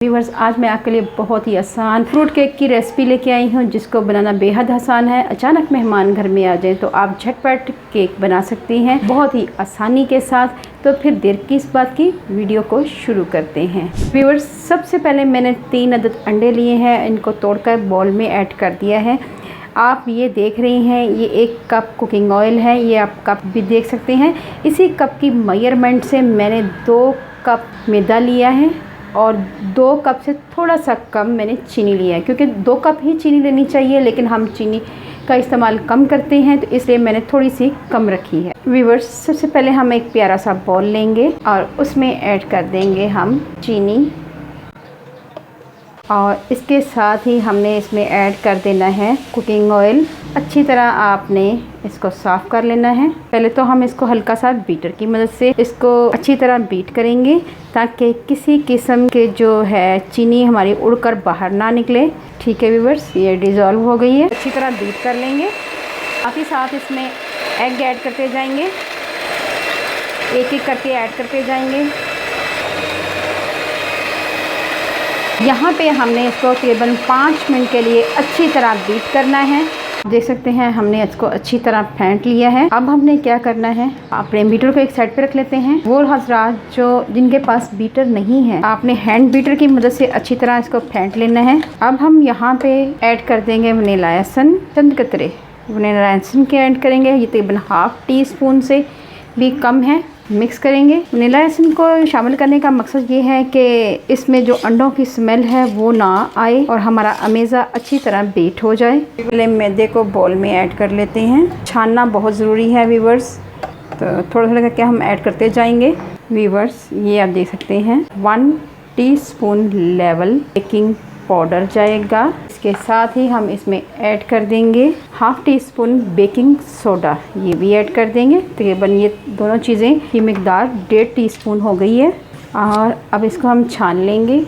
Viewers, आज मैं आपके लिए बहुत ही आसान फ्रूट केक की रेसिपी लेके आई हूँ जिसको बनाना बेहद आसान है। अचानक मेहमान घर में आ जाए तो आप झटपट केक बना सकती हैं बहुत ही आसानी के साथ। तो फिर देर किस बात की, वीडियो को शुरू करते हैं। व्यूअर्स, सबसे पहले मैंने 3 अदद अंडे लिए हैं, इनको तोड़कर बाउल में ऐड कर दिया है। आप ये देख रही हैं, ये 1 कप कुकिंग ऑयल है, ये आप कप भी देख सकते हैं। इसी कप की मेजरमेंट से मैंने 2 कप मैदा लिया है और 2 कप से थोड़ा सा कम मैंने चीनी लिया है, क्योंकि 2 कप ही चीनी लेनी चाहिए, लेकिन हम चीनी का इस्तेमाल कम करते हैं तो इसलिए मैंने थोड़ी सी कम रखी है। व्यूअर्स, सबसे पहले हम एक प्यारा सा बाउल लेंगे और उसमें ऐड कर देंगे हम चीनी, और इसके साथ ही हमने इसमें ऐड कर देना है कुकिंग ऑयल। अच्छी तरह आपने इसको साफ़ कर लेना है। पहले तो हम इसको हल्का सा बीटर की मदद से इसको अच्छी तरह बीट करेंगे ताकि किसी किस्म के जो है चीनी हमारी उड़कर बाहर ना निकले। ठीक है व्यूअर्स, ये डिज़ोल्व हो गई है। अच्छी तरह बीट कर लेंगे। साथ ही साथ इसमें एग ऐड करते जाएंगे, एक एक करके ऐड करते जाएंगे। यहाँ पे हमने इसको तकरीबन 5 मिनट के लिए अच्छी तरह बीट करना है। देख सकते हैं हमने इसको अच्छी तरह फेंट लिया है। अब हमने क्या करना है, अपने बीटर को एक साइड पे रख लेते हैं। वो हजरात जो जिनके पास बीटर नहीं है, आपने हैंड बीटर की मदद से अच्छी तरह इसको फेंट लेना है। अब हम यहाँ पे ऐड कर देंगे वनीला एसेंस, चंद कतरे वनीला एसेंस के ऐड करेंगे। ये तकरीबन ½ टीस्पून से भी कम है। मिक्स करेंगे। वनीला एसेंस को शामिल करने का मकसद ये है कि इसमें जो अंडों की स्मेल है वो ना आए और हमारा अमेज़ा अच्छी तरह बीट हो जाए। पहले मैदे को बाउल में ऐड कर लेते हैं। छानना बहुत ज़रूरी है व्यूअर्स, तो थोड़ा थोड़ा करके हम ऐड करते जाएंगे। व्यूअर्स, ये आप देख सकते हैं 1 टीस्पून लेवल बेकिंग पाउडर जाएगा। इसके साथ ही हम इसमें ऐड कर देंगे ½ टीस्पून बेकिंग सोडा, ये भी ऐड कर देंगे। तकरीबन ये दोनों चीज़ें की मिकदार 1.5 टीस्पून हो गई है और अब इसको हम छान लेंगे।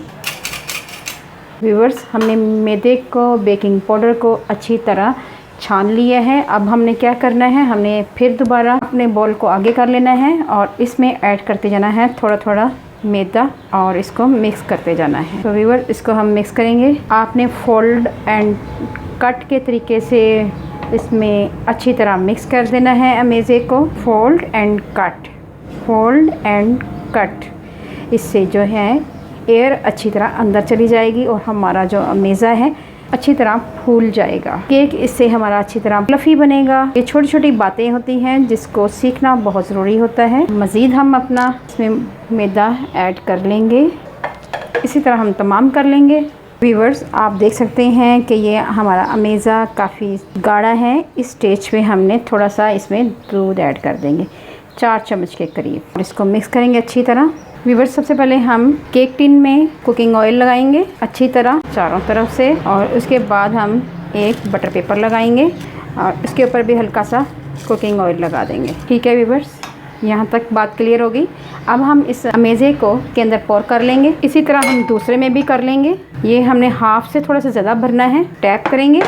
व्यूअर्स, हमने मैदे को बेकिंग पाउडर को अच्छी तरह छान लिया है। अब हमने क्या करना है, हमने फिर दोबारा अपने बाउल को आगे कर लेना है और इसमें ऐड करते जाना है थोड़ा थोड़ा मैदा और इसको मिक्स करते जाना है। तो व्यूअर, इसको हम मिक्स करेंगे। आपने फोल्ड एंड कट के तरीके से इसमें अच्छी तरह मिक्स कर देना है अमेज़े को। Fold and cut, fold and cut. इससे जो है एयर अच्छी तरह अंदर चली जाएगी और हमारा जो अमेज़ा है अच्छी तरह फूल जाएगा। केक इससे हमारा अच्छी तरह फ्लफ़ी बनेगा। ये छोटी छोटी बातें होती हैं जिसको सीखना बहुत ज़रूरी होता है। मज़ीद हम अपना इसमें मैदा ऐड कर लेंगे। इसी तरह हम तमाम कर लेंगे। व्यूअर्स, आप देख सकते हैं कि ये हमारा अमेज़ा काफ़ी गाढ़ा है। इस स्टेज पे हमने थोड़ा सा इसमें दूध ऐड कर देंगे, 4 चम्मच के करीब। इसको मिक्स करेंगे अच्छी तरह। व्यूअर्स, सबसे पहले हम केक टिन में कुकिंग ऑयल लगाएंगे अच्छी तरह चारों तरफ से, और उसके बाद हम एक बटर पेपर लगाएंगे और इसके ऊपर भी हल्का सा कुकिंग ऑयल लगा देंगे। ठीक है व्यूअर्स, यहाँ तक बात क्लियर होगी। अब हम इस अमेज़े को के अंदर पोर कर लेंगे। इसी तरह हम दूसरे में भी कर लेंगे। ये हमने ½ से थोड़ा सा ज़्यादा भरना है। टैप करेंगे।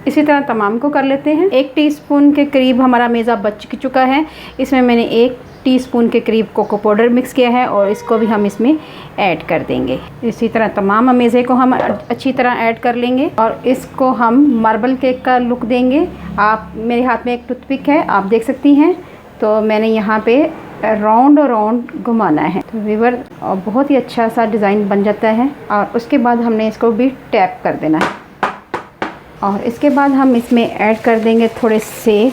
इसी तरह तमाम को कर लेते हैं। 1 टीस्पून के करीब हमारा मेज़ा बच चुका है। इसमें मैंने 1 टीस्पून के करीब कोको पाउडर मिक्स किया है और इसको भी हम इसमें ऐड कर देंगे। इसी तरह तमाम अमेज़े को हम अच्छी तरह ऐड कर लेंगे और इसको हम मार्बल केक का लुक देंगे। आप, मेरे हाथ में एक टूथपिक है, आप देख सकती हैं, तो मैंने यहाँ पे राउंड और राउंड घुमाना है। तो व्यूअर, बहुत ही अच्छा सा डिज़ाइन बन जाता है। और उसके बाद हमने इसको भी टैप कर देना है और इसके बाद हम इसमें ऐड कर देंगे थोड़े से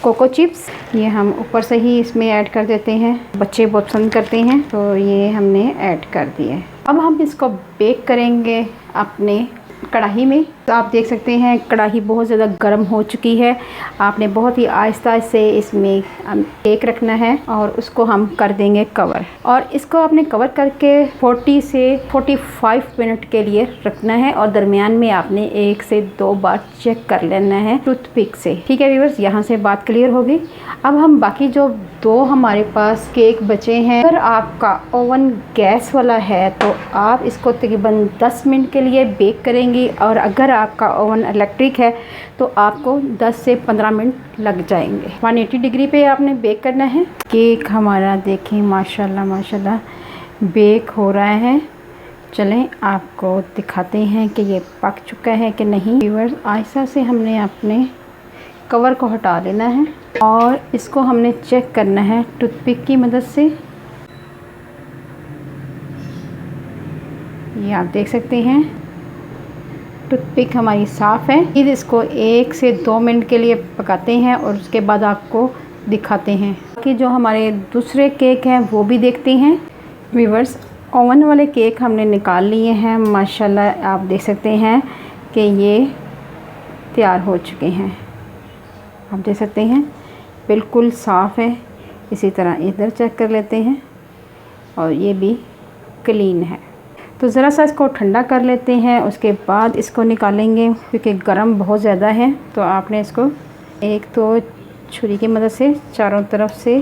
कोको चिप्स। ये हम ऊपर से ही इसमें ऐड कर देते हैं, बच्चे बहुत पसंद करते हैं, तो ये हमने ऐड कर दिए। अब हम इसको बेक करेंगे अपने कढ़ाई में। तो आप देख सकते हैं कढ़ाई बहुत ज़्यादा गर्म हो चुकी है। आपने बहुत ही आहिस्ता से इसमें केक रखना है और उसको हम कर देंगे कवर, और इसको आपने कवर करके 40 से 45 मिनट के लिए रखना है और दरमियान में आपने 1 से 2 बार चेक कर लेना है टूथपिक से। ठीक है व्यूअर्स, यहाँ से बात क्लियर होगी। अब हम बाकी जो 2 हमारे पास केक बचे हैं, अगर आपका ओवन गैस वाला है तो आप इसको तकरीबन 10 मिनट के लिए बेक करेंगी, और अगर आपका ओवन इलेक्ट्रिक है तो आपको 10 से 15 मिनट लग जाएंगे। 180 डिग्री पे आपने बेक करना है। केक हमारा देखें माशाल्लाह माशाल्लाह बेक हो रहा है। चलें आपको दिखाते हैं कि ये पक चुका है कि नहीं। व्यूअर्स, आहिस्ता से हमने अपने कवर को हटा लेना है और इसको हमने चेक करना है टूथपिक की मदद से। ये आप देख सकते हैं टूथपिक हमारी साफ़ है। फिर इसको 1 से 2 मिनट के लिए पकाते हैं और उसके बाद आपको दिखाते हैं कि जो हमारे दूसरे केक हैं वो भी देखते हैं। व्यूअर्स, ओवन वाले केक हमने निकाल लिए हैं। माशाल्लाह आप देख सकते हैं कि ये तैयार हो चुके हैं। आप देख सकते हैं बिल्कुल साफ़ है। इसी तरह इधर चेक कर लेते हैं और ये भी क्लीन है। तो ज़रा सा इसको ठंडा कर लेते हैं, उसके बाद इसको निकालेंगे क्योंकि गर्म बहुत ज़्यादा है। तो आपने इसको एक तो छुरी की मदद से चारों तरफ से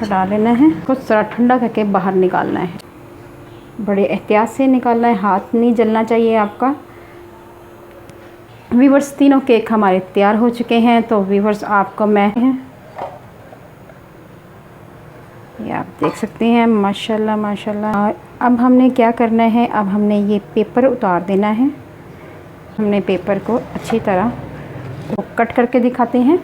हटा लेना है, कुछ ज़रा ठंडा करके बाहर निकालना है। बड़े एहतियात से निकालना है, हाथ नहीं जलना चाहिए आपका। व्यूअर्स, तीनों केक हमारे तैयार हो चुके हैं। तो व्यूअर्स, आपको मैं ये आप देख सकते हैं माशाल्लाह माशाल्लाह। और अब हमने क्या करना है, अब हमने ये पेपर उतार देना है। हमने पेपर को अच्छी तरह कट करके दिखाते हैं।